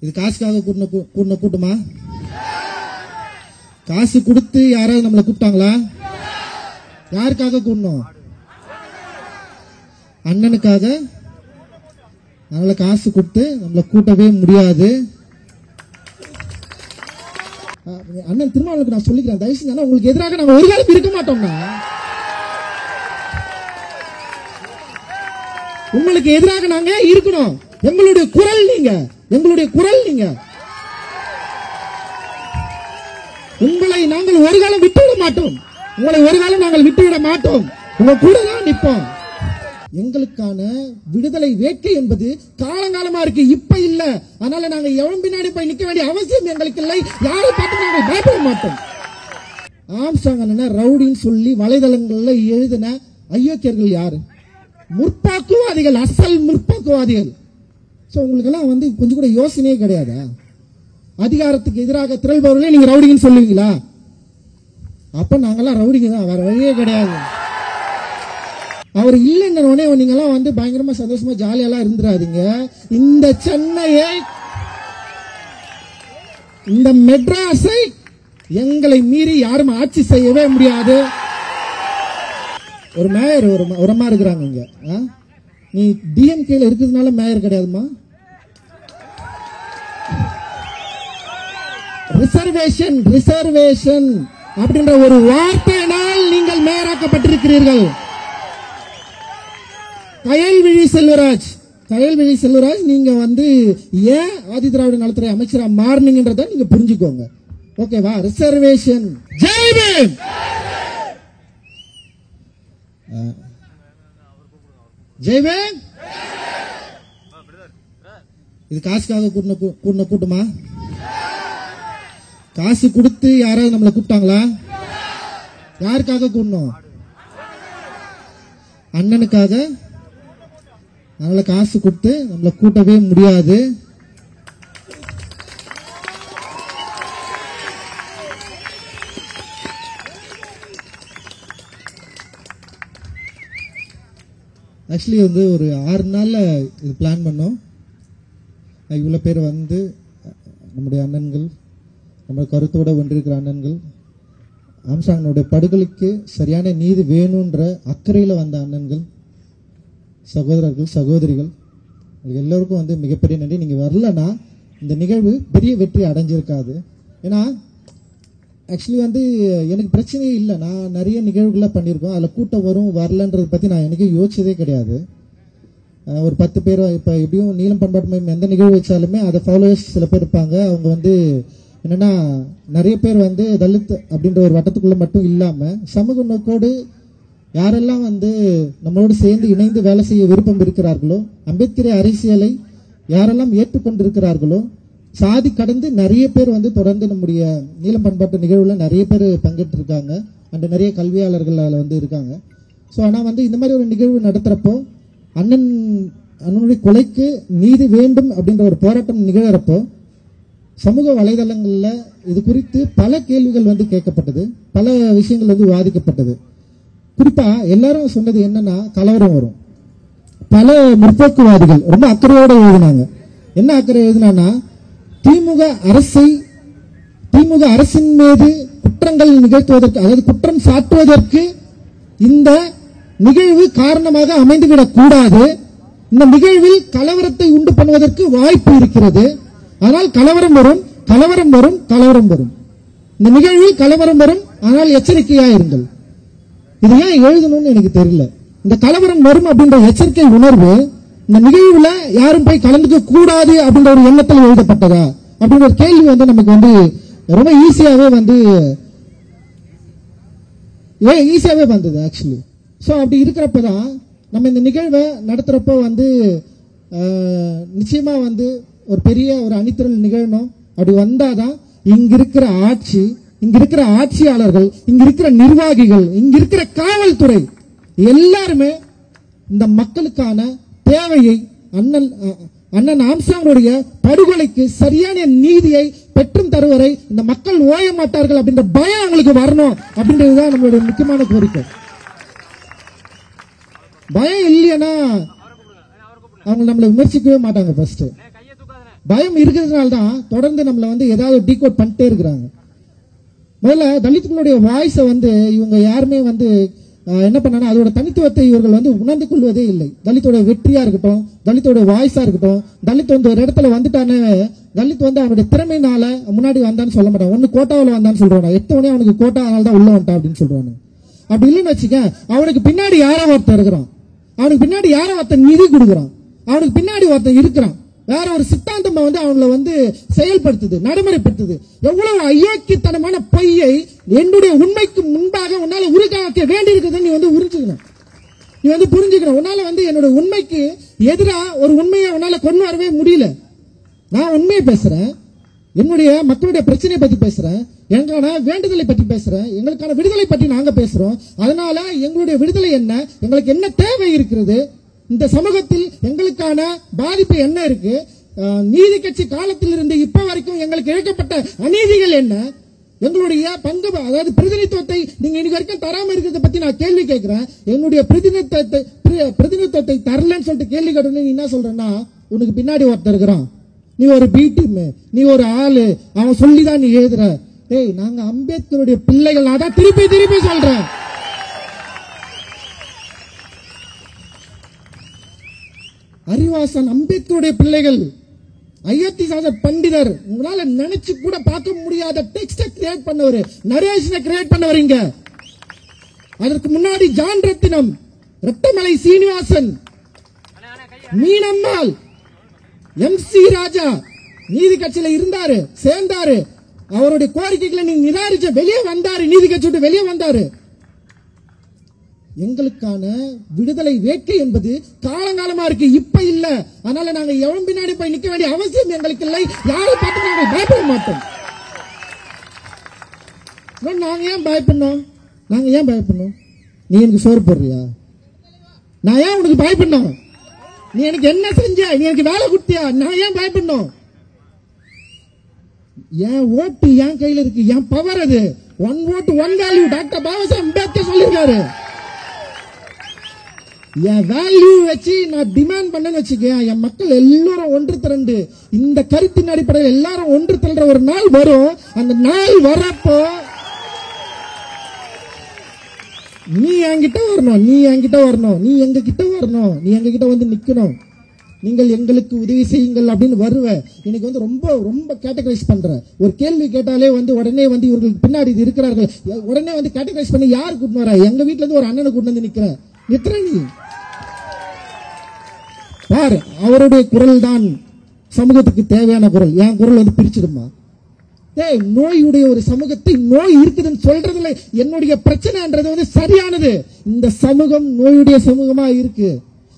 இது காசுக்காக கூட்டின கூட்டமா? காசு கொடுத்து யாராவது நம்மளை கூப்பிட்டாங்களா? யாருக்காக கூடணும்? அண்ணனுக்காக. அதனால காசு கொடுத்து நம்மளை கூட்டவே முடியாது. அண்ணன் திருமாவளவனுக்கு நான் சொல்லிக்கிறேன், தயவு செஞ்சு உங்களுக்கு எதிராக நாங்க ஒரு காலம் இருக்க மாட்டோம்னா, உங்களுக்கு எதிராக நாங்க இருக்கணும். எங்களுடைய குரல் நீங்க, எங்களுடைய குரல் நீங்க. உங்களை நாங்கள் ஒரு காலம் விட்டுவிட மாட்டோம். உங்களை ஒரு காலம் நாங்கள் விட்டுவிட மாட்டோம். உங்க கூட தான் நிற்போம். எங்களுக்கான விடுதலை வேட்கை என்பது காலங்காலமா இருக்கு, இப்ப இல்ல. அதனால நாங்க எவன் பின்னாடி போய் நிக்க வேண்டிய அவசியம் எங்களுக்கு இல்லை. யாரை பார்த்து நாங்கள் பயப்பட மாட்டோம். ஆம்ஸ்ட்ராங் அண்ணனை ரவுடின்னு சொல்லி வலைதளங்கள்ல எழுதின அயோக்கியர்கள் யாரு? முற்போக்குவாதிகள், அசல் முற்போக்குவாதிகள். உங்களுக்கு எல்லாம் கொஞ்சம் கூட யோசனையே கிடையாதா? அதிகாரத்துக்கு எதிராக திரள்பவர்களே நீங்க ரவுடிங்கன்னு சொல்லுவீங்களா? அப்ப நாங்கெல்லாம் ரவுடிங்க தான், வேற வழியே கிடையாது. அவர் இல்லைன்னு நீங்க எல்லாம் பயங்கரமா சந்தோஷமா ஜாலியெல்லாம் இருந்துடாதீங்க. இந்த சென்னையை, இந்த மெட்ராஸை எங்களை மீறி யாரும் ஆட்சி செய்யவே முடியாது. ஒரு மேயர் ஒரு அம்மா இருக்கிறாங்க இங்க. நீ டிஎம்கேல இருக்கிறதுனால மேயர் கிடையாதுமா. ரிசர்வேஷன் ரிசர்வேஷன் அப்படின்ற ஒரு வார்த்தையினால் நீங்கள் மேயராக்கப்பட்டிருக்கிறீர்கள். கயல்விழி செல்வராஜ் நீங்க ஏன் ஆதி திராவிட நலத்துறை அமைச்சரா மாறினீங்கன்றத நீங்க புரிஞ்சுக்கோங்க. ஓகேவா? ரிசர்வேஷன். ஜெய் பீம். ஜெய் பீம். இது காசுக்காக கூட்டின கூட்டமா? காசு கொடுத்து யாராவது நம்மளை கூப்பிட்டாங்களா? யாருக்காக கூடணும்? அண்ணனுக்காக. அதனால காசு கொடுத்து நம்மளை கூட்டவே முடியாது. ஆக்சுவலி ஒரு 6 நாள்ல இது பிளான் பண்ணோம். இவ்வளவு பேர் நம்முடைய அண்ணன்கள், நம்ம கருத்தோட ஒன்றிருக்கிற அண்ணன்கள், ஆம்ஸ்ட்ராங்கனுடைய படுகொலைக்கு சரியான நீதி வேணும்ன்ற அக்கறையில் வந்த அண்ணன்கள், சகோதரர்கள், சகோதரிகள் எல்லோருக்கும் மிகப்பெரிய நன்றி. நீங்க வரலன்னா இந்த நிகழ்வு பெரிய வெற்றி அடைஞ்சிருக்காது. ஏன்னா ஆக்சுவலி எனக்கு பிரச்சனையே இல்லை. நான் நிறைய நிகழ்வுகளை பண்ணியிருக்கோம். அதில் கூட்டம் வரும் வரலன்றதை பற்றி நான் எனக்கு யோசிச்சதே கிடையாது. ஒரு 10 பேர் இப்போ எப்படியும் நீலம் பண்பாட்டு மையம் எந்த நிகழ்வு வச்சாலுமே அதை ஃபாலோவர்ஸ் சில பேர் இருப்பாங்க. அவங்க என்னன்னா நிறைய பேர் தலித் அப்படின்ற ஒரு வட்டத்துக்குள்ள மட்டும் இல்லாம சமூக நோக்கோடு யாரெல்லாம் நம்மளோடு சேர்ந்து இணைந்து வேலை செய்ய விருப்பம் இருக்கிறார்களோ, அம்பேத்கர் அரசியலை யாரெல்லாம் ஏற்றுக்கொண்டிருக்கிறார்களோ, சாதி கடந்து நிறைய பேர் தொடர்ந்து நம்முடைய நீலம் பண்பாட்டு நிகழ்வுல நிறைய பேர் பங்கேற்று இருக்காங்க. அண்ட் நிறைய கல்வியாளர்கள் அதில் இருக்காங்க. ஸோ ஆனால் இந்த மாதிரி ஒரு நிகழ்வு நடத்துறப்போ, அண்ணனுடைய கொலைக்கு நீதி வேண்டும் அப்படின்ற ஒரு போராட்டம் நிகழறப்போ சமூக வலைதளங்கள்ல இது குறித்து பல கேள்விகள் கேட்கப்பட்டது, பல விஷயங்கள் விவாதிக்கப்பட்டது. குறிப்பா எல்லாரும் சொன்னது என்னன்னா கலவரம் வரும். பல முற்போக்குவாதிகள் ரொம்ப அக்கறையோட எழுதினாங்க. என்ன அக்கறை எழுதினா, திமுக அரசின் மீது குற்றங்கள் நிகழ்த்துவதற்கு, அதாவது குற்றம் சாட்டுவதற்கு இந்த நிகழ்வு காரணமாக அமைந்துவிடக் கூடாது. இந்த நிகழ்வில் கலவரத்தை உண்டு பண்ணுவதற்கு வாய்ப்பு இருக்கிறது. ஆனால் கலவரம் வரும், கலவரம் வரும், கலவரம் வரும். இந்த நிகழ்வில் கலவரம் வரும், ஆனால் எச்சரிக்கையா இருங்கள். இது ஏன் எழுதணும்னு எனக்கு தெரியல. இந்த கலவரம் வரும் அப்படின்ற எச்சரிக்கை உணர்வு இந்த நிகழ்வுல யாரும் போய் கலந்துக்க கூடாது அப்படின்ற ஒரு எண்ணத்தில் எழுதப்பட்டதா அப்படின்ற ஒரு கேள்வி நமக்கு ரொம்ப ஈஸியாவே வந்தது ஆக்சுவலி. ஸோ அப்படி இருக்கிறப்பதான் நம்ம இந்த நிகழ்வை நடத்துறப்போ நிச்சயமா ஒரு பெரிய ஒரு அணிதிரள் நிகழணும். அப்படி வந்தாதான் இங்க இருக்கிற ஆட்சி, இங்க இருக்கிற ஆட்சியாளர்கள், இங்க இருக்கிற நிர்வாகிகள், இங்க இருக்கிற காவல்துறை எல்லாருமே இந்த மக்களுக்கான தேவையை, அண்ணன் ஆம்ஸ்ட்ராங்குடைய படுகொலைக்கு சரியான நீதியை பெற்றும் தருவரை இந்த மக்கள் ஓய மாட்டார்கள் அப்படின்ற பயம் அவங்களுக்கு வரணும் அப்படின்றதுதான் நம்மளுடைய முக்கியமான கோரிக்கை. பயம் இல்லையா அவங்க நம்மளை விமர்சிக்கவே மாட்டாங்க. ஃபர்ஸ்ட் பயம் இருக்கிறதுனால தான் தொடர்ந்து நம்மள வந்து ஏதாவது டீகோட் பண்ணிட்டே இருக்கிறாங்க. முதல்ல தலித்துகளுடைய வாய்ஸை வந்து இவங்க யாருமே வந்து என்ன பண்ணா அதோட தனித்துவத்தை இவர்கள் வந்து உணர்ந்து கொள்வதே இல்லை. தலித்தோட வெற்றியா இருக்கட்டும், தலித்தோட வாய்ஸா இருக்கட்டும், தலித் வந்து ஒரு இடத்துல வந்துட்டானே, தலித் வந்து அவனுடைய திறமையினால முன்னாடி வந்தான்னு சொல்ல மாட்டான். ஒன்னு கோட்டாவில் வந்தான்னு சொல்றான், 8 மணி அவனுக்கு கோட்டா அதனால தான் உள்ள வந்துட்டான் அப்படின்னு சொல்றானு. அப்படி இல்லைன்னு வச்சுக்க, அவனுக்கு பின்னாடி யாரோ ஒருத்தர் இருக்கிறான், அவனுக்கு பின்னாடி யாரோ ஒருத்தர் நிதி கொடுக்குறான், அவனுக்கு பின்னாடி ஒருத்தர் இருக்கிறான், வேற ஒரு சித்தாந்தம் வந்து அவங்கள வந்து செயல்படுத்துது, நடைமுறைப்படுத்துது. எவ்வளவு அயோக்கியத்தனமான பொய்யை என்னுடைய உண்மைக்கு முன்பாக உன்னால உருவாக்க வேண்டி இருக்குதுன்னு நீ வந்து உறிஞ்சுக்கணும், நீ வந்து புரிஞ்சுக்கணும். உன்னால வந்து என்னோட உண்மைக்கு எதிராக ஒரு உண்மையை உன்னால கொண்டு வரவே முடியல. நான் உண்மையை பேசுறேன், என்னுடைய மக்களுடைய பிரச்சனையை பத்தி பேசுறேன், எங்களுக்கான வேண்டுதலை பற்றி பேசுறேன், எங்களுக்கான விடுதலை பற்றி நாங்க பேசுறோம். அதனால எங்களுடைய விடுதலை என்ன, எங்களுக்கு என்ன தேவை இருக்கிறது, இந்த சமூகத்தில் எங்களுக்கான பாதிப்பு என்ன இருக்கு, நீதி கட்சி காலத்தில் இருந்து இப்ப வரைக்கும் எங்களுக்கு இழைக்கப்பட்ட அநீதிகள் என்ன, எங்களுடைய பங்கு அதாவது பிரதிநிதித்துவத்தை நீங்க இன்னைக்கு வரைக்கும் தராம இருக்கிறத பத்தி நான் கேள்வி கேட்கிறேன். என்னுடைய பிரதிநிதித்துவத்தை தரலன்னு சொல்லிட்டு கேள்வி கேட்டு நீ என்ன சொல்றேன்னா, உனக்கு பின்னாடி ஒருத்தர் இருக்கிறான், நீ ஒரு பி டீம், நீ ஒரு ஆளு, அவன் சொல்லிதான் நீ எழுதுற. ஏய், நாங்க அம்பேத்கருடைய பிள்ளைகள். நான் தான் திருப்பி திருப்பி சொல்றேன், அறிவாசன் அம்பேத்கருடைய பிள்ளைகள், அயோத்திதாச பண்டிதர். உங்களால நினைச்சு கூட பார்க்க முடியாத டெக்ஸ்ட கிரியேட் பண்ணவர், நரேஷனை கிரியேட் பண்ணவரீங்க. அதற்கு முன்னாடி ஜான் ரத்தினம், ரெட்டமலை சீனிவாசன், மீனம்மாள், MC ராஜா நீதி கட்சியில இருந்தாரு, சேர்ந்தாரு, அவருடைய கோரிக்கைகளை நீங்க நிராகரிச்ச வெளியே வந்தாரு, நீதி கட்சி விட்டு வெளியே வந்தாரு. எங்களுக்கான விடுதலை வேட்கை என்பது காலங்காலமா இருக்கு, இப்ப இல்ல. அதனால நாங்க எவன் பின்னாடி போய் நிக்க வேண்டிய அவசியம் எங்களுக்கு இல்லை. யாரை பார்த்து நாங்கள் பயப்பட மாட்டோம். நாங்க ஏன் பயப்படணும், நாங்க ஏன் பயப்படணும்? நீ எனக்கு சோறு போடுறியா? நான் ஏன் உனக்கு பயப்படணும்? நீ எனக்கு என்ன செஞ்ச, நீ எனக்கு வேலை கொடுத்தியா? நான் ஏன் பயப்படணும்? என் ஓட்டு என் கையில இருக்கு, என் பவர் அது. 1 vote 1 value. Doctor Baba Saheb Ambedkar சொல்லிருக்காரு. என் வேல்யூ வச்சு நான் டிமாண்ட் பண்ணேன்னு வச்சுக்க, என் மக்கள் எல்லாரும் ஒன்று திரண்டு இந்த கருத்தின் அடிப்படையில் எல்லாரும் ஒன்று திரண்ட ஒரு நாள் வரும். அந்த நாள் வரப்போ நீ என்கிட்ட வரணும், நீ என்கிட்ட வரணும், நீ எங்க கிட்ட வரணும், நீ எங்க கிட்ட வந்து நிக்கணும். நீங்கள் எங்களுக்கு உதவி செய்யுங்கள் அப்படின்னு வருவ. இன்னைக்கு வந்து ரொம்ப ரொம்ப கேட்டகரைஸ் பண்ற. ஒரு கேள்வி கேட்டாலே வந்து உடனே வந்து இவர்களுக்கு பின்னாடி இது இருக்கிறார்கள், உடனே வந்து கேட்டகரைஸ் பண்ணி யார் கூட்டின்னு வர? எங்க வீட்டுல இருந்து ஒரு அண்ணனை கூட்டு வந்து நிக்கிற நீ பாரு. அவருடைய குரல் தான் சமூகத்துக்கு தேவையான குரல். என் குரல் வந்து பிரிச்சிடுமா? நோயுடைய ஒரு சமூகத்தை நோய் இருக்குதுன்னு சொல்றதுல என்னுடைய பிரச்சனைன்றது வந்து சரியானது. இந்த சமூகம் நோயுடைய சமூகமா இருக்கு.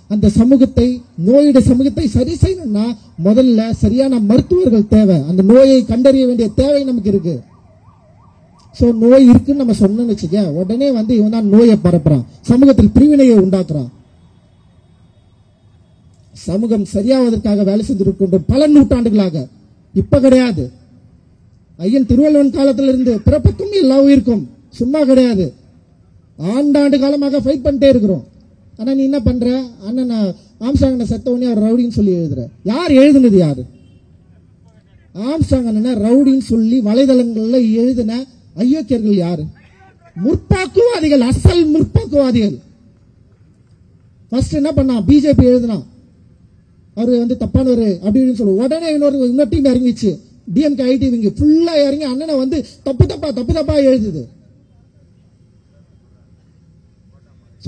அந்த சமூகத்தை, நோயுடைய சமூகத்தை சரி செய்யணும்னா முதல்ல சரியான மருத்துவர்கள் தேவை. அந்த நோயை கண்டறிய வேண்டிய தேவை நமக்கு இருக்கு. சோ நோய் இருக்குன்னு நம்ம சொன்னோம்னு வச்சுக்க, உடனே வந்து இவன் தான் நோயை பரப்புறான், சமூகத்தில் பிரிவினையை உண்டாக்குறான். சமூகம் சரியாவதற்காக வேலை செஞ்சிருக்கின்றோம் பல நூற்றாண்டுகளாக. இப்ப கிடையாது. ஐயன் திருவள்ளுவன் காலத்துல இருந்து பிறப்புக்கும் எல்லா உயிருக்கும் சும்மா கிடையாது. ஆண்டாண்டு காலமாக ஃபைட் பண்ணிட்டே இருக்கிறோம். ஆனா நீ என்ன பண்ற? அண்ணன் ஆம்ஸ்ட்ராங் செத்தவனே அவர் ரவுடின்னு சொல்லி எழுதுற. யார் எழுதுனது? யாரு? ஆம்ஸ்ட்ராங் அண்ணன் ரவுடின்னு சொல்லி வலைதளங்கள்ல எழுதின அயோக்கியர்கள் யாரு? முற்போக்குவாதிகள், அசல் முற்போக்குவாதிகள். ஃபர்ஸ்ட் என்ன பண்ணா? பிஜேபி எழுதுனா அவரு வந்து தப்பானவரு அப்படின்னு சொல்லுவோம். உடனே இன்னொரு டீம் இறங்கிச்சு, டிஎம்கே ஐடி விங்க ஃபுல்லா இறங்கி அண்ணனை வந்து தப்பு தப்பா எழுதுது.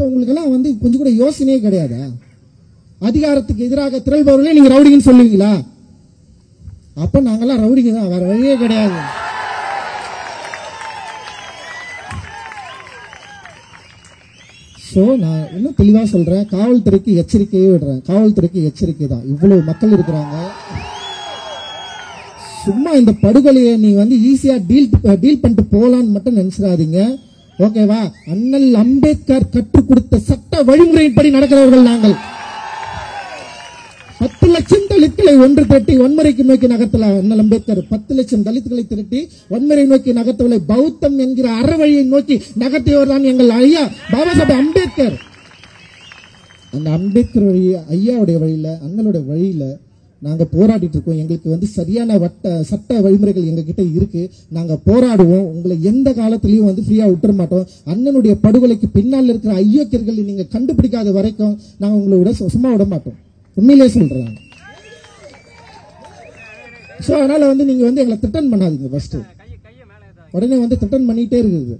உங்களுக்கு எல்லாம் வந்து கொஞ்சம் கூட யோசனையே கிடையாதா? அதிகாரத்துக்கு எதிராக திரள்பவர்களே நீங்க ரவுடிங்கன்னு சொல்லுவீங்களா? அப்ப நாங்கெல்லாம் ரவுடிங்க தான், வேற வழியே கிடையாது. நான் இன்னும் தெளிவா சொல்றேன், காவல்துறைக்கு எச்சரிக்கையே விடுறேன். காவல்துறைக்கு எச்சரிக்கை தான். இவ்வளவு மக்கள் இருக்கிறாங்க. சும்மா இந்த படுகொலையை நீங்க வந்து ஈஸியா டீல் பண்ணிட்டு போலான்னு மட்டும் நினைச்சிடாதீங்க. ஓகேவா? அண்ணல் அம்பேத்கர் கற்றுக் கொடுத்த சட்ட வழிமுறையின்படி நடக்கிறவர்கள் நாங்கள். 10 லட்சம் தலித்களை ஒன்று திரட்டி வன்முறைக்கு நோக்கி நகர்த்தல அண்ணல் அம்பேத்கர். 10 லட்சம் தலித்களை திரட்டி வன்முறை நோக்கி நகர்த்தவில்லை, பௌத்தம் என்கிற அறவழியை நோக்கி நகர்த்தியவர் தான் எங்கள் ஐயா பாபா சாஹேப் அம்பேத்கர். அந்த அம்பேத்கர் வழி, ஐயாவுடைய வழியில, அண்ணலுடைய வழியில நாங்க போராடிட்டு இருக்கோம். எங்களுக்கு வந்து சரியான சட்ட வழிமுறைகள் எங்க கிட்ட இருக்கு. நாங்க போராடுவோம். உங்களை எந்த காலத்திலயும் வந்து ஃப்ரீயா விட்டுற மாட்டோம். அண்ணனுடைய படுகொலைக்கு பின்னால் இருக்கிற ஐயோக்கியர்கள் நீங்க கண்டுபிடிக்காத வரைக்கும் நாங்க உங்களை விட சும்மா விட மாட்டோம். உண்மையிலே சொல்றேன். சோ அதனால வந்து நீங்க வந்து எங்களை த்ரெட்டன் பண்ணாதீங்க. ஃபர்ஸ்ட் உடனே வந்து த்ரெட்டன் பண்ணிட்டே இருக்குது.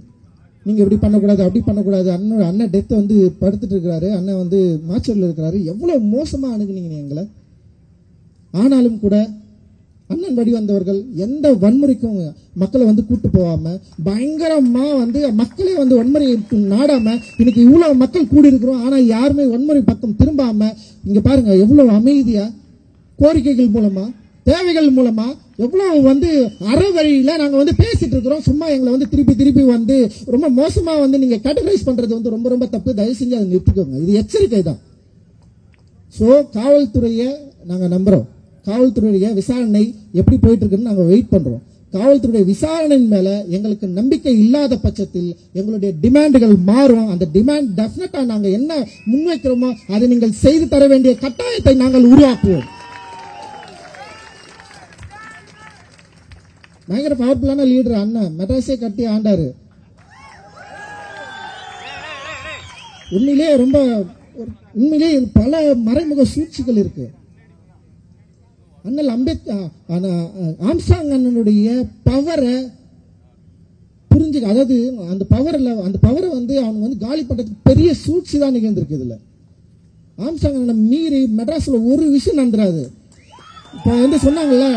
நீங்க இப்படி பண்ணக்கூடாது, அப்படி பண்ணக்கூடாது. அண்ணன் டெத் வந்து படுத்துட்டு இருக்கிறாரு, அண்ணன் வந்து மாச்சூர்ல இருக்கிறாரு. எவ்வளவு மோசமா அணுகுனீங்க எங்களை. ஆனாலும் கூட அண்ணன் வழி வந்தவர்கள் எந்த வன்முறைக்கும் மக்களை வந்து கூட்டு போகாம பயங்கரமா வந்து மக்களே வந்து வன்முறை நாடாம இன்னைக்கு இவ்வளவு மக்கள் கூடி இருக்கிறோம். ஆனா யாருமே வன்முறை பக்கம் திரும்பாம இங்க பாருங்க எவ்வளவு அமைதியா கோரிக்கைகள் மூலமா தேவைகள் மூலமா எவ்வளவு வந்து அறவழியில நாங்க வந்து பேசிட்டு இருக்கிறோம். சும்மா எங்களை வந்து திருப்பி வந்து ரொம்ப மோசமா வந்து நீங்க கேட்டகரைஸ் பண்றது வந்து ரொம்ப ரொம்ப தப்பு. தயவு செஞ்சு அதை நிறுத்திக்கோங்க. இது எச்சரிக்கை தான். சோ காவல்துறையை நாங்க நம்புறோம். காவல்துறையுடைய விசாரணை எப்படி போயிட்டு இருக்குன்னு நாங்க வெயிட் பண்றோம். காவல்துறை விசாரணையின் மேல எங்களுக்கு நம்பிக்கை இல்லாத பட்சத்தில் எங்களுடைய டிமாண்டுகள் மாறும். அந்த டிமாண்ட் டெஃபினட்டா நாங்க என்ன முன்வைக்கிறோமோ அதை நீங்கள் செய்து தர வேண்டிய கட்டாயத்தை நாங்கள் உருவாக்குவோம். பயங்கர பவர்ஃபுல்லான லீடர் அண்ணன், மெட்ராஸே கட்டி ஆண்டாரு. உண்மையிலே பல மறைமுக சூழ்ச்சிகள் இருக்கு. அண்ணல் ஆம்ஸ்ட்ராங் அண்ணனுடைய பவரை புரிஞ்சுக்க, அதாவது அந்த பவரை வந்து அவங்க வந்து காலி பண்றதுக்கு பெரிய சூழ்ச்சி தான் நிகழ்ந்திருக்கு. இதுல ஆம்ஸ்ட்ராங் அண்ணனை மீறி மெட்ராஸ்ல ஒரு விஷயம் நடந்துராது. இப்ப வந்து சொன்னாங்கல்ல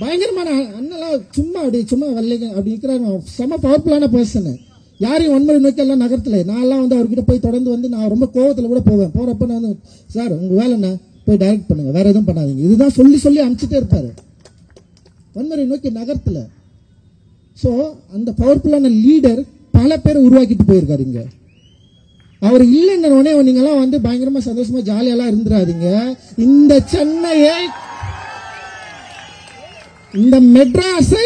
பயங்கரமான அண்ணெல்லாம் சும்மா வரலைங்க அப்படி இருக்கிறாங்க. செம பவர்ஃபுல்லான பர்சன். யாரையும் வன்முறை நோக்கி எல்லாம் நகரத்துல நான் எல்லாம் வந்து அவர்கிட்ட போய் தொடர்ந்து வந்து நான் ரொம்ப கோவத்துல கூட போவேன். போறப்ப நான் வந்து சார் உங்க வேலை என்ன போய் டைரக்ட் பண்ணுங்க, வேற எதுவும் பண்ணாதீங்க, இதுதான் சொல்லி அனுப்பிச்சுட்டே இருப்பாரு வன்முறை நோக்கி நகரத்துல. சோ அந்த பவர்ஃபுல்லான லீடர் பல பேரை உருவாக்கிட்டு போயிருக்காரு. இங்க அவர் இல்லைன்னு நீங்க எல்லாம் வந்து பயங்கரமா சந்தோஷமா ஜாலியெல்லாம் இருந்துடாதீங்க. இந்த சென்னையை இந்த மெட்ராஸை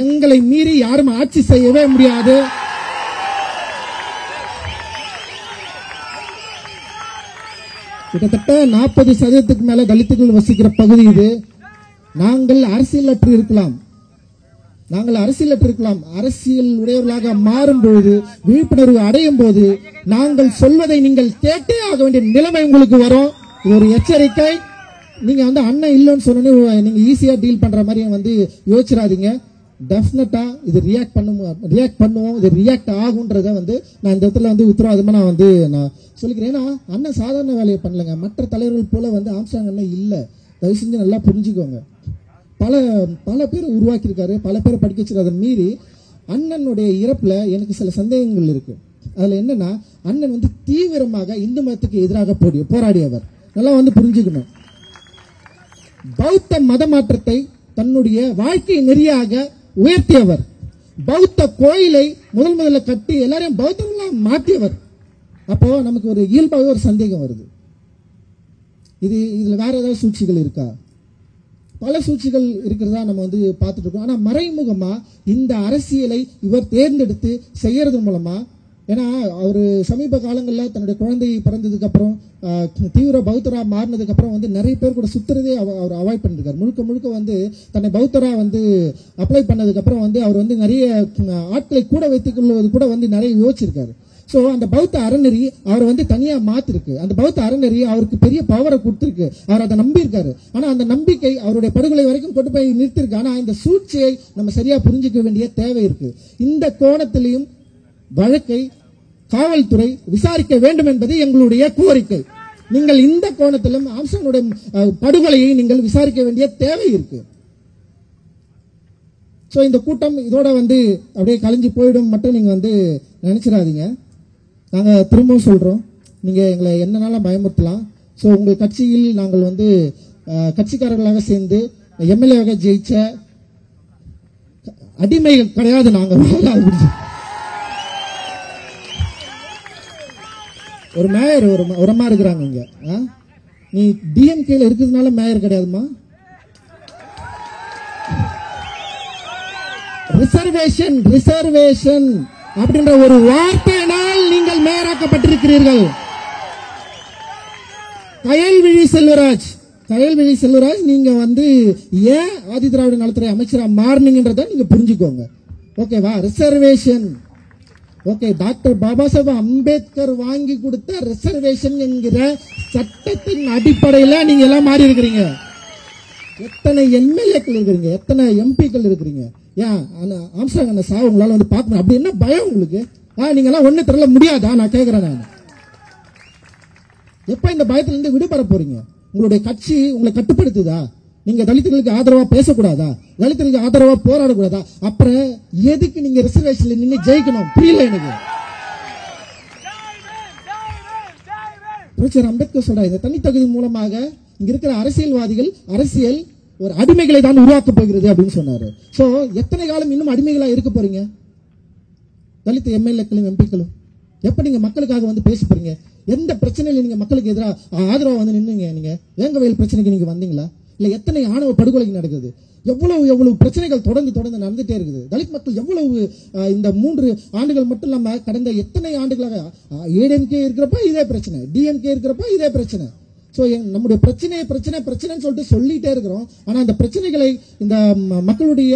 எங்களை மீறி யாரும் ஆட்சி செய்யவே முடியாது. கிட்டத்தட்ட 40% மேல தலித்துகள் வசிக்கிற பகுதி இது. நாங்கள் அரசியலற்று இருக்கலாம். அரசியல் உடையவர்களாக மாறும் பொழுது, விழிப்புணர்வு அடையும் போது நாங்கள் சொல்வதை நீங்கள் கேட்டே ஆக வேண்டிய நிலைமை உங்களுக்கு வரும். இது ஒரு எச்சரிக்கை. நீங்க வந்து அண்ணன் இல்லைன்னு சொன்னோன்னே நீங்க ஈஸியா டீல் பண்ற மாதிரி வந்து யோசிச்சிடாதீங்க. டெஃபினட்டா இது ரியாக்ட் பண்ணுவோம். இது ரியாக்ட் ஆகுன்றத வந்து நான் இந்த இடத்துல வந்து உத்தரவாதமா நான் சொல்லிக்கிறேன். ஏன்னா அண்ணன் சாதாரண வேலையை பண்ணலங்க. மற்ற தலைவர்கள் போல வந்து ஆம்ஸ்ட்ராங் அண்ணன் இல்ல. தயவு செஞ்சு நல்லா புரிஞ்சுக்கோங்க. பல பேரை உருவாக்கியிருக்காரு, பல பேரை படிக்க வச்சிருக்காரு. அதை மீறி அண்ணனுடைய இறப்புல எனக்கு சில சந்தேகங்கள் இருக்கு. அதுல என்னன்னா அண்ணன் வந்து தீவிரமாக இந்து மதத்துக்கு எதிராக போராடியவர். நல்லா வந்து புரிஞ்சுக்கணும். பௌத்த மத மாற்றத்தை தன்னுடைய வாழ்க்கை நெறியாக உயர்த்தியவர். பௌத்த கோயிலை முதல்ல கட்டி எல்லாரையும் பௌத்தங்களா மாற்றியவர். அப்போ நமக்கு ஒரு இயல்பாகவே ஒரு சந்தேகம் வருது. இதுல வேற ஏதாவது சூழ்ச்சிகள் இருக்கா? பல சூழ்ச்சிகள் இருக்கிறதா நம்ம வந்து பார்த்துட்டு இருக்கோம். ஆனா மறைமுகமா இந்த அரசியலை இவர் தேர்ந்தெடுத்து செய்யறது மூலமா, ஏன்னா அவரு சமீப காலங்களில் தன்னுடைய குழந்தை பிறந்ததுக்கு அப்புறம் தீவிர பௌத்தரா மாறினதுக்கு அப்புறம் வந்து நிறைய பேர் கூட சுத்துறதே அவர் அவாய்ட் பண்ணிருக்காரு. முழுக்க வந்து தன்னை பௌத்தரா வந்து அப்ளை பண்ணதுக்கு அப்புறம் வந்து அவர் வந்து நிறைய ஆட்களை கூட வைத்துக் கொள்வது கூட வந்து நிறைய யோசிச்சிருக்காரு. சோ அந்த பௌத்த அறநெறி அவர் வந்து தனியா மாத்திருக்கு. அந்த பௌத்த அறநெறி அவருக்கு பெரிய பவரை கொடுத்திருக்கு. அவர் அதை நம்பி இருக்காரு. ஆனா அந்த நம்பிக்கை அவருடைய படுகொலை வரைக்கும் கொண்டு போய் நிறுத்திருக்கு. ஆனா இந்த சூழ்ச்சியை நம்ம சரியா புரிஞ்சுக்க வேண்டிய தேவை இருக்கு. இந்த கோணத்திலையும் வழக்கை காவல்துறை விசாரிக்க வேண்டும் என்பது எங்களுடைய கோரிக்கை. நீங்கள் இந்த கோணத்திலும் ஆம்ஸ்ட்ராங்குடைய படுகொலையை நீங்கள் விசாரிக்க வேண்டிய தேவை இருக்கு. சோ இந்த கூட்டம் இதோட வந்து அப்படியே கலைஞ்சு போயிடும் மட்டும் நீங்க வந்து நினைச்சிடாதீங்க. நாங்க திரும்பவும் சொல்றோம், நீங்க எங்களை என்னன்னாலும் பயமுறுத்தலாம். சோ உங்கள் கட்சியில் நாங்கள் வந்து கட்சிக்காரர்களாக சேர்ந்து எம்எல்ஏவாக ஜெயிச்ச அடிமைகள் கிடையாது. நாங்கள் ஒரு மேயர் ஒரு அம்மா இருக்கிறாங்க இங்க. நீ டிஎம்கேல இருக்கிறதுனால மேயர் கிடையாதுமா. ரிசர்வேஷன் அப்படின்ற ஒரு வார்த்தையினால் நீங்கள் மேயராக்கப்பட்டிருக்கிறீர்கள். கயல்விழி செல்வராஜ் கயல்விழி செல்வராஜ் நீங்க வந்து ஏன் ஆதி திராவிட நலத்துறை அமைச்சரா மாறினீங்கன்றத நீங்க புரிஞ்சுக்கோங்க. ஓகேவா? Reservation, okay, doctor Baba Saheb Ambedkar வாங்கி கொடுத்த ரிசர்வேஷன் என்கிற சட்டத்தின் அடிப்படையில் நீங்க எல்லாம் மாறி இருக்கிறீங்க. எத்தனை எம்எல்ஏக்கள் இருக்கிறீங்க, எத்தனை எம்பிக்கள் இருக்கிறீங்க. ஏன் ஆம்ஸ்ட்ராங் அண்ணா சாவு உங்களால வந்து பார்க்கணும், அப்படி என்ன பயம் உங்களுக்கு? நீங்க எல்லாம் ஒண்ணு தெரியல முடியாதா? நான் கேட்கிறேன். நான் எப்ப இந்த பயத்துல இருந்து விடுபட போறீங்க? உங்களுடைய கட்சி உங்களை கட்டுப்படுத்துதா? நீங்க தலித்துகளுக்கு ஆதரவா பேசக்கூடாதா? தலித்துகளுக்கு ஆதரவா போராடக்கூடாதா? அப்புறம் எதுக்கு நீங்க ரிசர்வேஷன்ல நின்று ஜெயிக்கணும்? புரியல எனக்கு. புரட்சியாளர் அம்பேத்கர் சொல்றாரு, இந்த தனித்தகுதி மூலமாக இங்க இருக்கிற அரசியல்வாதிகள் அரசியல் ஒரு அடிமைகளை தான் உருவாக்க போகிறது அப்படின்னு சொன்னாரு. சோ எத்தனை காலம் இன்னும் அடிமைகளா இருக்க போறீங்க? தலித் எம்எல்ஏக்களும் எம்பிக்களும் எப்ப நீங்க மக்களுக்காக வந்து பேச போறீங்க? எந்த பிரச்சனையில நீங்க மக்களுக்கு எதிராக ஆதரவா வந்து நின்னுங்க? நீங்க வேங்கவயல் பிரச்சனைக்கு நீங்க வந்தீங்களா? இல்ல எத்தனை ஆணவ படுகொலைக்கு நடக்குது? எவ்வளவு பிரச்சனைகள் தொடர்ந்து நடந்துட்டே இருக்குது. தலித் மக்கள் எவ்வளவு இந்த 3 ஆண்டுகள் மட்டும் இல்லாம கடந்த எத்தனை ஆண்டுகளாக ஏடிஎம்கே இருக்கிறப்ப இதே பிரச்சனை, டிஎம்கே இருக்கிறப்ப இதே பிரச்சனை. சோ நம்முடைய பிரச்சனைன்னு சொல்லிட்டு சொல்லிட்டே இருக்கிறோம். ஆனா இந்த பிரச்சனைகளை இந்த மக்களுடைய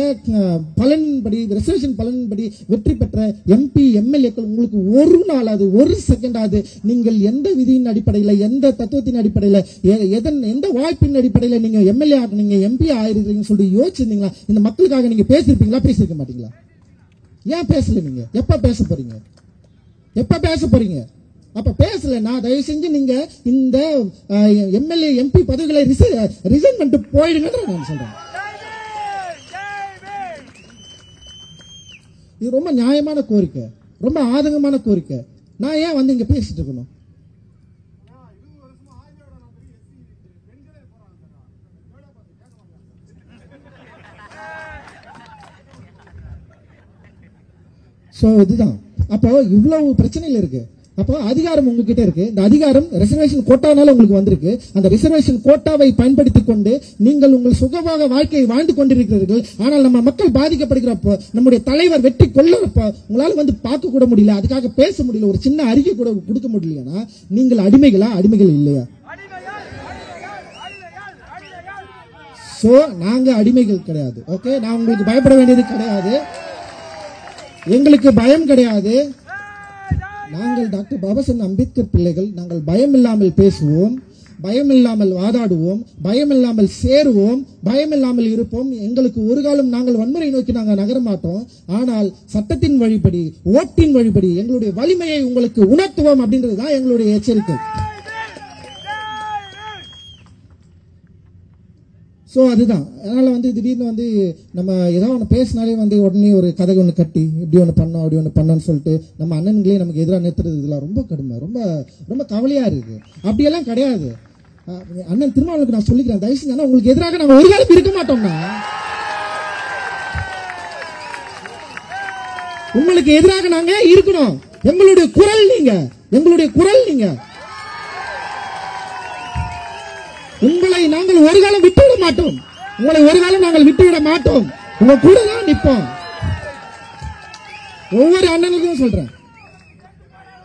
பலன்படி, ரிசர்வேஷன் பலன்படி வெற்றி பெற்ற எம்பி எம்எல்ஏக்கள் உங்களுக்கு ஒரு நாளாவது, ஒரு செகண்டாவது நீங்கள் எந்த விதியின் அடிப்படையில், எந்த தத்துவத்தின் அடிப்படையில், எந்த வாய்ப்பின் அடிப்படையில் நீங்க எம்எல்ஏ ஆகினீங்க, எம்பி ஆயிருக்கீங்கன்னு சொல்லிட்டு யோசிச்சிருந்தீங்களா? இந்த மக்களுக்காக நீங்க பேசிருப்பீங்களா? பேசிருக்க மாட்டீங்களா? ஏன் பேசல? நீங்க எப்ப பேச போறீங்க? எப்ப பேச போறீங்க? அப்ப பேசலன்னா தயவு செஞ்சு நீங்க இந்த எம்எல்ஏ எம்பி பதவிகளை ரிசைன் பண்ணிட்டு போயிடுங்க நான் சொல்றேன். இது ரொம்ப நியாயமான கோரிக்கை, ரொம்ப ஆதங்கமான கோரிக்கை. நான் ஏன் வந்து இங்க பேசிட்டு இருக்கணும்? சோ இதுதான். அப்போ இவ்வளவு பிரச்சனைகள் இருக்கு. அப்போ அதிகாரம் உங்ககிட்ட இருக்கு. இந்த அதிகாரம் ரிசர்வேஷன் கோட்டானால உங்களுக்கு வந்திருக்கு. அந்த ரிசர்வேஷன் கோட்டாவை பயன்படுத்திக் கொண்டு நீங்கள் உங்கள் சுகமாக வாழ்க்கையை வாழ்ந்து கொண்டிருக்கிறீர்கள். ஆனால் நம்ம மக்கள் பாதிக்கப்படுகிறப்போ, நம்முடைய தலைவர் வெற்றி கொள்ளறப்போ உங்களால வந்து பார்க்க கூட முடியல, அதுக்காக பேச முடியல, ஒரு சின்ன அறிக்கை கூட கொடுக்க முடியலன்னா நீங்கள் அடிமைகளா? அடிமைகள் இல்லையா? சோ நாங்க அடிமைகள் கிடையாது. ஓகே, நான் உங்களுக்கு பயப்பட வேண்டியது கிடையாது, எங்களுக்கு பயம் கிடையாது. நாங்கள் டாக்டர் பாபா சாஹேப் அம்பேத்கர் பிள்ளைகள். நாங்கள் பயம் இல்லாமல் பேசுவோம், பயம் இல்லாமல் வாதாடுவோம், பயம் இல்லாமல் சேருவோம், பயம் இல்லாமல் இருப்போம். எங்களுக்கு ஒரு காலம் நாங்கள் வன்முறை நோக்கி நாங்கள் நகர மாட்டோம். ஆனால் சட்டத்தின் வழிபடி, ஓட்டின் வழிபடி எங்களுடைய வலிமையை உங்களுக்கு உணர்த்துவோம் அப்படின்றதுதான் எங்களுடைய எச்சரிக்கை. ஸோ அதுதான். அதனால வந்து திடீர்னு வந்து நம்ம ஏதாவது ஒன்று பேசினாலே வந்து உடனே ஒரு கதை ஒன்று கட்டி இப்படி ஒன்று பண்ணோம் அப்படி ஒன்று பண்ணோன்னு சொல்லிட்டு நம்ம அண்ணன்களே நமக்கு எதிராக நிறுத்துறது இதெல்லாம் ரொம்ப கடுமை, ரொம்ப ரொம்ப கவலையா இருக்கு. அப்படியெல்லாம் கிடையாது. அண்ணன் திருமாவளவுக்கு நான் சொல்லிக்கிறேன், தயவு செஞ்சு உங்களுக்கு எதிராக நாங்கள் ஒரு காலம் இருக்க மாட்டோம்னா, உங்களுக்கு எதிராக நாங்க இருக்கணும். எங்களுடைய குரல் நீங்க, எங்களுடைய குரல் நீங்க. உங்களை நாங்கள் ஒரு காலம் விட்டுவிட மாட்டோம், உங்களை ஒரு காலம் நாங்கள் விட்டுவிட மாட்டோம், உங்க கூட தான் நிற்போம். ஒவ்வொரு அண்ணனுக்கும் சொல்றேன்.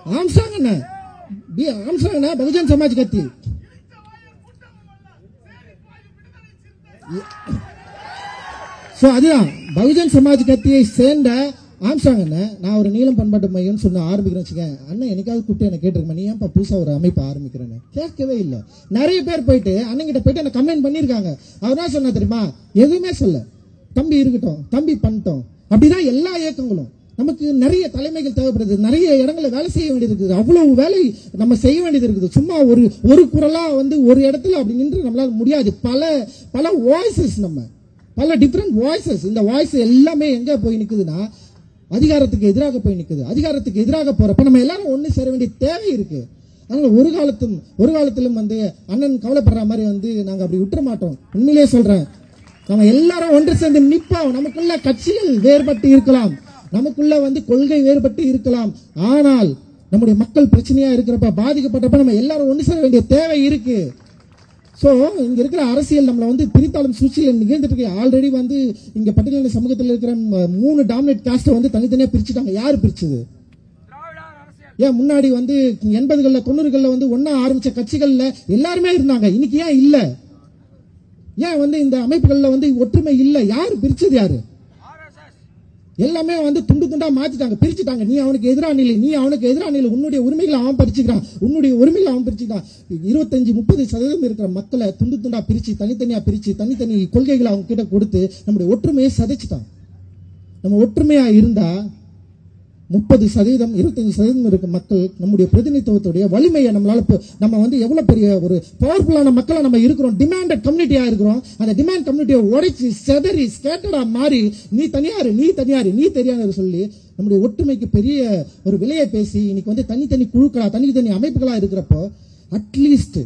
ஆம்ஸ்ட்ராங் அண்ணன், ஆம்ஸ்ட்ராங் அண்ணன் பகுஜன் சமாஜ் கட்சி, அதுதான் பகுஜன் சமாஜ் கட்சியை சேர்ந்த ஆம்ஸ்ட்ராங் அண்ணன். நான் ஒரு நீளம் பண்பாட்டு மையம் சொன்ன ஆரம்பிக்கிறேன் வச்சுக்கேன். அண்ணன் என்னைக்காவது கூப்பிட்டு என்ன கேட்டிருக்கேன், நீ ஏன்ப்பா புதுசா ஒரு அமைப்பு ஆரம்பிக்கிறேன்னு? கேட்கவே இல்லை. நிறைய பேர் போயிட்டு அண்ணன் கிட்ட போயிட்டு என்ன கம்ப்ளைண்ட் பண்ணிருக்காங்க. அவர் என்ன சொன்னா தெரியுமா? எதுவுமே சொல்ல, தம்பி இருக்கட்டும், தம்பி பண்ணிட்டோம். அப்படிதான் எல்லா இயக்கங்களும். நமக்கு நிறைய தலைமைகள் தேவைப்படுது, நிறைய இடங்களை வேலை செய்ய வேண்டியது இருக்குது, அவ்வளவு வேலை நம்ம செய்ய வேண்டியது இருக்குது. சும்மா ஒரு குரலா வந்து ஒரு இடத்துல அப்படி நின்று நம்மளால முடியாது. பல வாய்ஸஸ், நம்ம பல டிஃபரெண்ட் வாய்ஸஸ். இந்த வாய்ஸ் எல்லாமே எங்க போய் நிக்குதுன்னா அதிகாரத்துக்கு எதிராக போய் நிக்குது. அதிகாரத்துக்கு எதிராக போறப்ப நம்ம எல்லாரும் ஒண்ணு சேர வேண்டிய தேவை இருக்கு. அதனால ஒரு காலத்திலும் வந்து அண்ணன் கவலைப்படுற மாதிரி வந்து நாங்க அப்படி விட்டுற மாட்டோம். உண்மையிலேயே சொல்றேன், நம்ம எல்லாரும் ஒன்று சேர்ந்து நிற்போம். நமக்குள்ள கட்சிகள் வேறுபட்டு இருக்கலாம், நமக்குள்ள வந்து கொள்கை வேறுபட்டு இருக்கலாம், ஆனால் நம்முடைய மக்கள் பிரச்சனையா இருக்கிறப்ப, பாதிக்கப்பட்டப்ப நம்ம எல்லாரும் ஒன்று சேர வேண்டிய தேவை இருக்கு. சோ இங்க இருக்கிற அரசியல் நம்மள வந்து பிரித்தாளும் சூழ்ச்சியில் நிகழ்ந்துட்டு இருக்கு. ஆல்ரெடி வந்து இங்க பட்டியலின சமூகத்தில் இருக்கிற 3 டாமினேட் காஸ்ட வந்து தனித்தனியா பிரிச்சுட்டாங்க. யாரு பிரிச்சது? ஏன் முன்னாடி வந்து 80களில் 90களில் வந்து ஒன்னா ஆரம்பிச்ச கட்சிகள்ல எல்லாருமே இருந்தாங்க, இன்னைக்கு ஏன் இல்ல? ஏன் வந்து இந்த அமைப்புகள்ல வந்து ஒற்றுமை இல்ல? யாரு பிரிச்சது? யாரு? எல்லாமே வந்து துண்டு துண்டா மாத்திட்டாங்க, பிரிச்சுட்டாங்க. நீ அவனுக்கு எதிராக நிலை, நீ அவனுக்கு எதிராக நிலை. உன்னுடைய உரிமைகளை அவன் பறிச்சுக்கிறான், உன்னுடைய உரிமைகளை அவன் பிரிச்சுக்கிறான். 25-30% இருக்கிற மக்களை துண்டு துண்டா பிரிச்சு, தனித்தனியா பிரிச்சு, தனித்தனி கொள்கைகளை அவங்க கிட்ட கொடுத்து நம்முடைய ஒற்றுமையை சதைச்சிட்டான். நம்ம ஒற்றுமையா இருந்தா 30%, 25% இருக்க மக்கள் நம்முடைய பிரதிநிதித்துவத்துடைய வலிமையை நம்மளால நம்ம வந்து எவ்வளவு பெரிய ஒரு பவர்ஃபுல்லான மக்களை நம்ம இருக்கிறோம், டிமாண்டட் கம்யூனிட்டியா இருக்கிறோம். அந்த டிமாண்ட் கம்யூனிட்டியை உடைச்சு செதறி ஸ்கேட்டடா மாறி நீ தனியாரு நீ தனியாரு நீ தெரியாது சொல்லி நம்முடைய ஒற்றுமைக்கு பெரிய ஒரு விலையை பேசி இன்னைக்கு வந்து தனித்தனி குழுக்களா தனி அமைப்புகளா இருக்கிறப்போ அட்லீஸ்ட்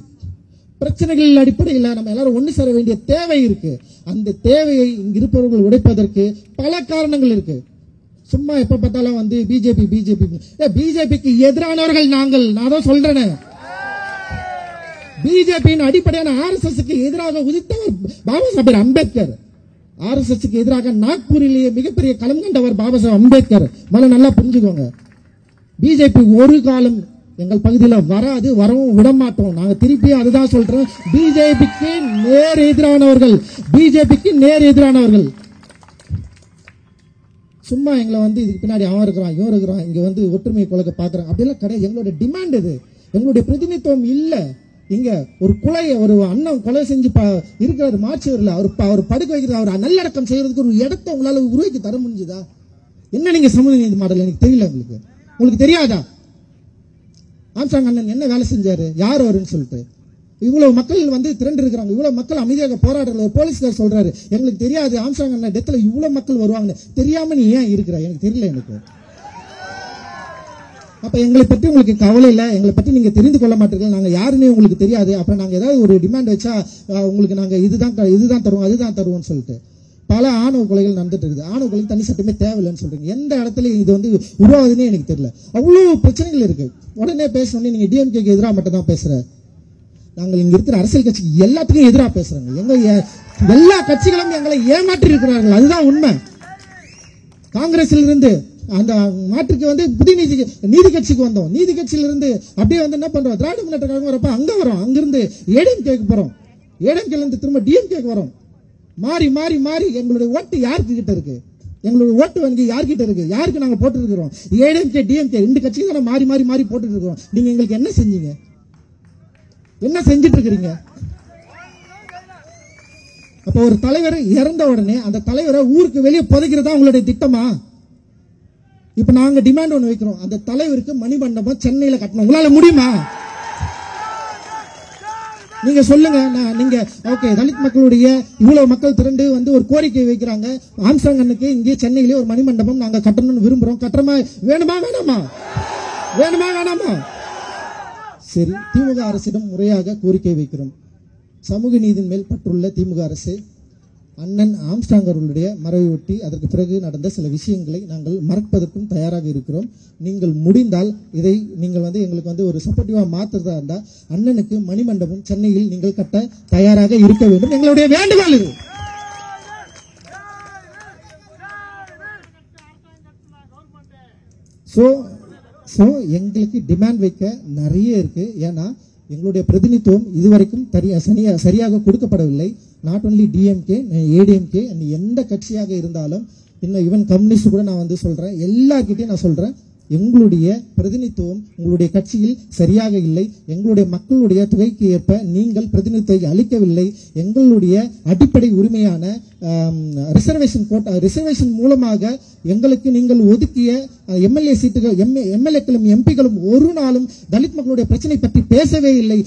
பிரச்சனைகள் அடிப்படையில் நம்ம எல்லாரும் ஒண்ணு சேர வேண்டிய தேவை இருக்கு. அந்த தேவையை இங்க இருப்பவர்கள் உடைப்பதற்கு பல காரணங்கள் இருக்கு. சும்மா எப்ப பார்த்தாலும் வந்து பிஜேபிக்கு எதிரானவர்கள் நாங்கள். நான் தான் சொல்றேன், பிஜேபியின் அடிப்படையான RSSக்கு எதிராக உதித்தவர் பாபா சாஹேப் அம்பேத்கர். RSSக்கு எதிராக நாக்பூரிலேயே மிகப்பெரிய களம் கண்டவர் பாபா சாஹேப் அம்பேத்கர். முதல்ல நல்லா புரிஞ்சுக்கோங்க. பிஜேபி ஒரு காலம் எங்கள் பகுதியில் வராது, வரவும் விட மாட்டோம். நாங்க திருப்பி அதுதான் சொல்றோம், பிஜேபிக்கு நேர் எதிரானவர்கள், பிஜேபிக்கு நேர் எதிரானவர்கள். சும்மா எங்களை வந்து இதுக்கு பின்னாடி அவன் இருக்கிறான் இவன் இருக்கிறான் இங்க வந்து ஒற்றுமையை குலைக்க பாக்குறான் அப்படிலாம் கிடையாது. எங்களோட டிமாண்ட் இது, எங்களுடைய பிரதிநிதித்துவம் இல்ல. இங்க ஒரு ஒரு அண்ணன் கொலை செஞ்சு இருக்கிறாரு மார்ச்சுவரில், அவர் படுக்க வைக்கிறது, அவர் நல்லடக்கம் செய்யறதுக்கு ஒரு இடத்த உங்களால உருவாக்கி தர முடிஞ்சுதா? என்ன நீங்க சமூக நீதி மாடல் எனக்கு தெரியல. உங்களுக்கு தெரியாதா? ஆம்ஸ்ட்ராங் அண்ணன் என்ன வேலை செஞ்சாரு, யார் வருன்னு சொல்லிட்டு இவ்வளவு மக்கள் வந்து திரண்டு இருக்கிறாங்க, இவ்வளவு மக்கள் அமைதியாக போராடுற போலீஸ்கார் சொல்றாரு எங்களுக்கு தெரியாது ஆம்ஸ்ட்ராங் அண்ணன் டெத்ல இவ்வளவு மக்கள் வருவாங்க, தெரியாம நீ ஏன் இருக்கிற? எனக்கு தெரியல. எனக்கு அப்ப எங்களை பத்தி உங்களுக்கு கவலை இல்ல, எங்களை பத்தி நீங்க தெரிந்து கொள்ள மாட்டீர்கள், நாங்க யாருன்னே உங்களுக்கு தெரியாது. அப்புறம் நாங்க ஏதாவது ஒரு டிமாண்ட் வச்சா உங்களுக்கு நாங்க இதுதான் தருவோம் அதுதான் தருவோம்னு சொல்லிட்டு பல ஆணவ கொலைகள் நடந்துட்டு இருக்குது. ஆணவ கொலைக்கு தனி சட்டமே தேவையில்லைன்னு சொல்றீங்க. எந்த இடத்துல இது வந்து உருவாகுதுன்னே எனக்கு தெரியல. அவ்வளவு பிரச்சனைகள் இருக்கு. உடனே பேசணும்னே நீங்க டிஎம்கேக்கு எதிராக மட்டும் தான் பேசுற. நாங்கள் இங்க இருக்கிற அரசியல் கட்சிக்கு எல்லாத்துக்கும் எதிராக பேசுறாங்க. எங்க எல்லா கட்சிகளும் எங்களை ஏமாற்றி இருக்கிறார்கள், அதுதான் உண்மை. காங்கிரஸில் இருந்து அந்த மாற்றுக்கு வந்து புதிய நீதி கட்சிக்கு வந்தோம், நீதி கட்சியில இருந்து அப்படியே வந்து என்ன பண்றோம், திராவிட முன்னேற்ற கழகம் வரப்ப அங்க வரோம், அங்கிருந்து ஏடிஎம்கேக்கு போறோம், ஏடிஎம்கேல இருந்து திரும்ப டிஎம்கேக்கு வரோம். மாறி மாறி மாறி எங்களுடைய ஓட்டு யாருக்கு கிட்ட இருக்கு, எங்களுடைய ஓட்டு வங்கி யார்கிட்ட இருக்கு, யாருக்கு நாங்க போட்டு இருக்கிறோம்? ஏடிஎம்கே டிஎம்கே ரெண்டு கட்சிக்கு தான் மாறி மாறி மாறி போட்டு இருக்கிறோம். நீங்க எங்களுக்கு என்ன செஞ்சீங்க, என்ன செஞ்சிட்டு இருக்கிறீங்க? அப்ப ஒரு தலைவர் இறந்த உடனே அந்த தலைவரை ஊருக்கு வெளியே புதைக்கிறதா உங்களுடைய திட்டமா? இப்ப நாங்க டிமாண்ட் ஒண்ணு வைக்கிறோம், அந்த தலைவருக்கு மணிமண்டபம் சென்னையில கட்டணும். உங்களால முடியுமா? நீங்க சொல்லுங்க. நீங்க ஓகே, தலித் மக்களுடைய இவ்வளவு மக்கள் திரண்டு வந்து ஒரு கோரிக்கை வைக்கிறாங்க, ஆம்ஸ்ட்ராங் அண்ணனுக்கு இங்கே சென்னையிலே ஒரு மணிமண்டபம் நாங்க கட்டணும்னு விரும்புறோம். கட்டுறமா வேணுமா வேணாமா? வேணுமா வேணாமா? சரி, திமுக அரசிடம் முறையாக கோரிக்கை வைக்கிறோம். சமூக நீதியின் மேல் பற்றுள்ள திமுக அரசு அண்ணன் ஆம்ஸ்ட்ராங் அவர்களுடைய மறைவை ஒட்டி அதற்கு பிறகு நடந்த சில விஷயங்களை நாங்கள் மறப்பதற்கும் தயாராக இருக்கிறோம். நீங்கள் முடிந்தால் இதை நீங்கள் வந்து எங்களுக்கு வந்து ஒரு சப்போர்ட்டிவா மாத்துறதா இருந்தா அண்ணனுக்கு மணிமண்டபம் சென்னையில் நீங்கள் கட்ட தயாராக இருக்க வேண்டும், எங்களுடைய வேண்டுகோள் இது. சோ எங்களுக்கு டிமாண்ட் வைக்க நிறைய இருக்கு. ஏன்னா எங்களுடைய பிரதிநிதித்துவம் இதுவரைக்கும் சரியாக கொடுக்கப்படவில்லை. நாட் ஒன்லி டிஎம்கே, ஏடிஎம்கே, எந்த கட்சியாக இருந்தாலும், இன்னும் ஈவன் கம்யூனிஸ்ட் கூட நான் வந்து சொல்றேன், எல்லார்கிட்டையும் நான் சொல்றேன், எங்களுடைய பிரதிநிதித்துவம் உங்களுடைய கட்சியில் சரியாக இல்லை. எங்களுடைய மக்களுடைய தொகைக்கு ஏற்ப நீங்கள் பிரதிநிதித்துவத்தை அளிக்கவில்லை. எங்களுடைய அடிப்படை உரிமையான ரிசர்வேஷன் கோட்டா, ரிசர்வேஷன் மூலமாக எங்களுக்கு நீங்கள் ஒதுக்கிய எம்எல்ஏ சீட்டுகள், எம்எல்ஏக்களும் எம்பிகளும் ஒரு நாளும் தலித் மக்களுடைய பிரச்சனை பற்றி பேசவே இல்லை.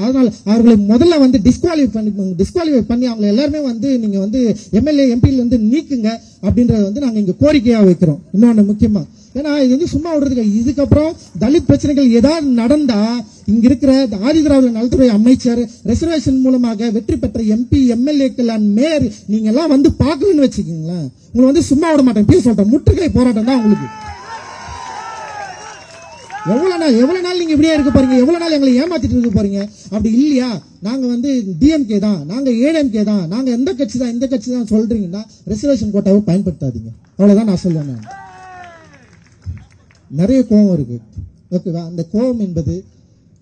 அதனால் அவர்களை முதல்ல வந்து டிஸ்குவாலிஃபை பண்ணி அவங்க எல்லாருமே வந்து நீங்க வந்து எம்எல்ஏ எம்பியில இருந்து நீக்குங்க அப்படின்றத வந்து நாங்க இங்க கோரிக்கையா வைக்கிறோம். இன்னொன்னு முக்கியமா, ஏன்னா இது வந்து சும்மா விடுறதுக்கு, இதுக்கப்புறம் தலித் பிரச்சனைகள் ஏதாவது நடந்தா இங்க இருக்கிற ஆதிதிராவிட நலத்துறை அமைச்சர், ரிசர்வேஷன் மூலமாக வெற்றி பெற்ற எம்பி, எம்எல்ஏக்கள் அண்ட் மேயர் நீங்க எல்லாம் வந்து பாக்கலன்னு வச்சுக்கீங்களேன், உங்களை வந்து சும்மா விட மாட்டேன். சொல்றேன், முற்றுகை போராட்டம் தான் உங்களுக்கு. எவ்வளவு நாள் நீங்க இப்படியே இருக்க போறீங்க? எவ்வளவு நாள் எங்களை ஏமாத்திட்டு இருக்க போறீங்க? அப்படி இல்லையா, நாங்க வந்து டிஎம்கே தான், நாங்க ஏடிஎம்கே தான், நாங்க எந்த கட்சி தான் இந்த கட்சி தான் சொல்றீங்கன்னா ரிசர்வேஷன் கோட்டாவை பயன்படுத்தாதீங்க. அவ்வளவுதான் நான் சொல்லுவேன். நிறைய கோபம் இருக்கு, ஓகேவா? அந்த கோபம் என்பது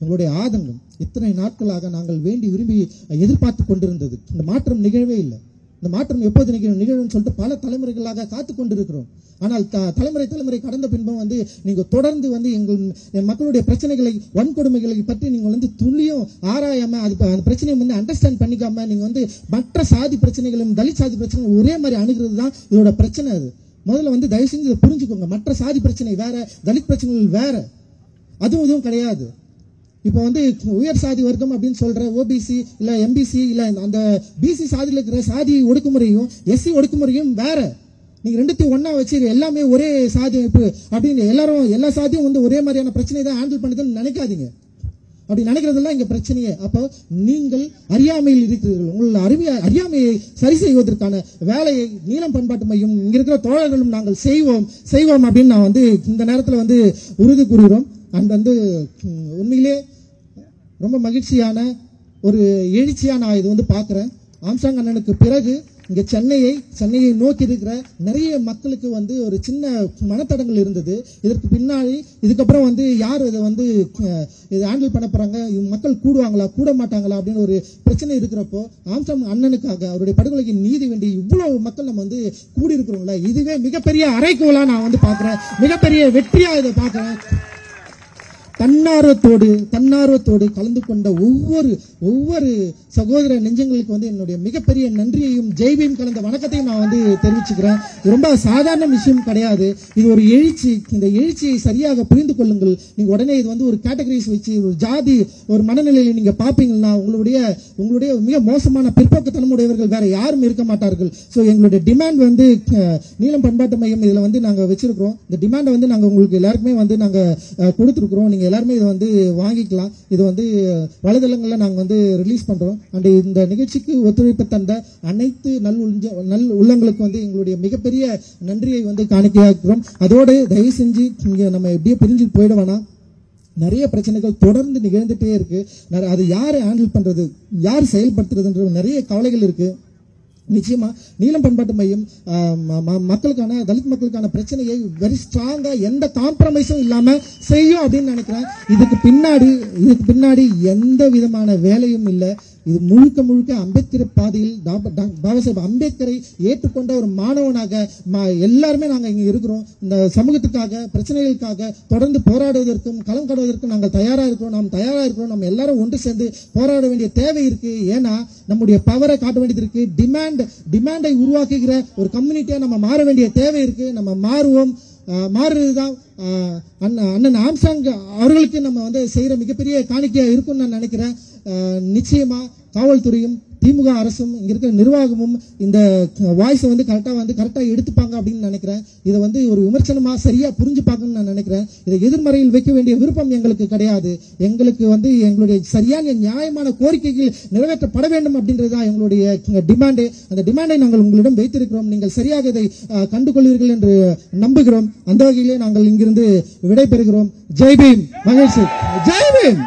எங்களுடைய ஆதங்கம். இத்தனை நாட்களாக நாங்கள் வேண்டி விரும்பி எதிர்பார்த்து கொண்டிருந்தது. இந்த மாற்றம் நிகழவே இல்லை. இந்த மாற்றம் எப்போது நிகழும் சொல்லிட்டு பல தலைமுறைகளாக காத்து கொண்டிருக்கிறோம். ஆனால் தலைமுறை கடந்த பின்பும் நீங்க தொடர்ந்து எங்கள் மக்களுடைய பிரச்சனைகளை, வன்கொடுமைகளை பற்றி நீங்க துளியும் ஆராயாம அந்த பிரச்சனையை அண்டர்ஸ்டாண்ட் பண்ணிக்காம நீங்க மற்ற சாதி பிரச்சனைகளும் தலித் சாதி பிரச்சனைகளும் ஒரே மாதிரி அணுகிறது தான் இதோட பிரச்சனை. அது முதல்ல தயவு செஞ்சு இதை புரிஞ்சுக்கோங்க. மற்ற சாதி பிரச்சனை வேற, தலித் பிரச்சனைகள் வேற, அதுவும் இதுவும் கிடையாது. இப்போ உயர் சாதி வர்க்கம் அப்படின்னு சொல்ற ஓபிசி இல்ல எம்பிசி இல்ல அந்த பிசி சாதியில் இருக்கிற சாதி ஒடுக்குமுறையும் எஸ்சி ஒடுக்குமுறையும் வேற. நீங்க ரெண்டுத்தையும் ஒன்னா வச்சு எல்லாமே ஒரே சாதி அமைப்பு அப்படின்னு எல்லா சாதியும் ஒரே மாதிரியான பிரச்சனை தான் ஹேண்டில் பண்ணுதுன்னு நினைக்காதீங்க. அப்படி நினைக்கிறதெல்லாம் இங்க பிரச்சனையே. அப்போ நீங்கள் அறியாமையில் இருக்கிறீர்கள். உங்கள் அறியாமையை சரி செய்வதற்கான வேலையை நீலம் பண்பாட்டு மையம் இங்க இருக்கிற தோழர்களும் நாங்கள் செய்வோம் அப்படின்னு நான் இந்த நேரத்தில் உறுதி கூறுகிறோம். அண்ட் உண்மையிலே ரொம்ப மகிழ்ச்சியான ஒரு எழுச்சியா நான் இது பார்க்கிறேன். ஆம்ஸ்ட்ராங் அண்ணனுக்கு பிறகு இங்க சென்னையை நோக்கி இருக்கிற நிறைய மக்களுக்கு ஒரு சின்ன மனத்தடங்கள் இருந்தது. இதற்கு பின்னாடி இதுக்கப்புறம் யார் இதை ஹேண்டில் பண்ண போறாங்க, மக்கள் கூடுவாங்களா கூட மாட்டாங்களா அப்படின்னு ஒரு பிரச்சனை இருக்கிறப்போ ஆம்ஸ்ட்ராங் அண்ணனுக்காக அவருடைய படுகொலைக்கு நீதி வேண்டி இவ்வளவு மக்கள் நம்ம கூடி இருக்கிறோம்ல, இதுவே மிகப்பெரிய அறைகோலா நான் பார்க்கிறேன். மிகப்பெரிய வெற்றியா இதை பார்க்கிறேன். தன்னார்வத்தோடு கலந்து கொண்ட ஒவ்வொரு சகோதர நெஞ்சங்களுக்கு என்னுடைய மிகப்பெரிய நன்றியையும் ஜெய்பீம் கலந்த வணக்கத்தையும் நான் தெரிவிச்சுக்கிறேன். இது ரொம்ப சாதாரண விஷயம் கிடையாது. இது ஒரு எழுச்சி. இந்த எழுச்சியை சரியாக புரிந்து கொள்ளுங்கள். நீங்க உடனே இது ஒரு கேட்டகரிஸ் வச்சு ஒரு ஜாதி ஒரு மனநிலையில் நீங்க பாப்பீங்கன்னா உங்களுடைய மிக மோசமான பிற்போக்குத்தனமுடையவர்கள் வேற யாரும் இருக்க மாட்டார்கள். ஸோ எங்களுடைய டிமாண்ட் நீலம் பண்பாட்டு மையம் இதுல நாங்க வச்சிருக்கிறோம். இந்த டிமாண்டை நாங்க உங்களுக்கு எல்லாருக்குமே நாங்க கொடுத்துருக்கிறோம். நீங்க எல்லாருமே இதை வாங்கிக்கலாம். இது வலைதளங்கள்ல நாங்க ரிலீஸ் பண்றோம். அண்ட் இந்த நிகழ்ச்சிக்கு ஒத்துழைப்பு தந்த அனைத்து நல் உள்ளங்களுக்கு எங்களுடைய மிகப்பெரிய நன்றியை காணிக்கையாக்குறோம். அதோடு தயவு செஞ்சு இங்க நம்ம எப்படியே பிரிஞ்சு போயிட வேணாம். நிறைய பிரச்சனைகள் தொடர்ந்து நிகழ்ந்துட்டே இருக்கு. அது யாரு ஹேண்டில் பண்றது, யார் செயல்படுத்துறதுன்ற நிறைய கவலைகள் இருக்கு. நிச்சயமா நீலம் பண்பாட்டு மையம் மக்களுக்கான தலித் மக்களுக்கான பிரச்சனையை வெரி ஸ்ட்ராங்கா எந்த காம்ப்ரமைஸும் இல்லாம செய்யும் அப்படின்னு நினைக்கிறேன். இதுக்கு பின்னாடி எந்த விதமான வேலையும் இல்லை. இது முழுக்க அம்பேத்கர் பாதையில் பாபா சாஹேப் அம்பேத்கரை ஏற்றுக்கொண்ட ஒரு மாணவனாக எல்லாருமே நாங்க இங்க இருக்கிறோம். இந்த சமூகத்துக்காக பிரச்சனைகளுக்காக தொடர்ந்து போராடுவதற்கும் களம் காடுவதற்கும் நாங்கள் தயாரா இருக்கிறோம். நாம் தயாரா இருக்கிறோம். நம்ம எல்லாரும் ஒன்று சேர்ந்து போராட வேண்டிய தேவை இருக்கு. ஏன்னா நம்முடைய பவரை காட்ட வேண்டியது இருக்கு. டிமாண்டை உருவாக்குகிற ஒரு கம்யூனிட்டியா நம்ம மாற வேண்டிய தேவை இருக்கு. நம்ம மாறுறதுதான் அண்ணன் ஆம்ஸ்ட்ராங் அவர்களுக்கு நம்ம செய்யற மிகப்பெரிய காணிக்கையா இருக்கும்னு நான் நினைக்கிறேன். நிச்சயமா காவல்துறையும் திமுக அரசும் இங்க இருக்கிற நிர்வாகமும் இந்த வாய்ஸை கரெக்டா எடுத்துப்பாங்க அப்படின்னு நினைக்கிறேன். இதை ஒரு விமர்சனமா சரியா புரிஞ்சுப்பாங்கன்னு நான் நினைக்கிறேன். இதை எதிர்மறையில் வைக்க வேண்டிய விருப்பம் எங்களுக்கு கிடையாது. எங்களுக்கு எங்களுடைய சரியான நியாயமான கோரிக்கைகள் நிறைவேற்றப்பட வேண்டும் அப்படின்றதுதான் எங்களுடைய டிமாண்டு. அந்த டிமாண்டை நாங்கள் உங்களிடம் வைத்திருக்கிறோம். நீங்கள் சரியாக இதை கண்டுகொள்வீர்கள் என்று நம்புகிறோம். அந்த வகையிலே நாங்கள் இங்கிருந்து விடை பெறுகிறோம். ஜெய்பீம் மகேஷ். ஜெய்பீம்.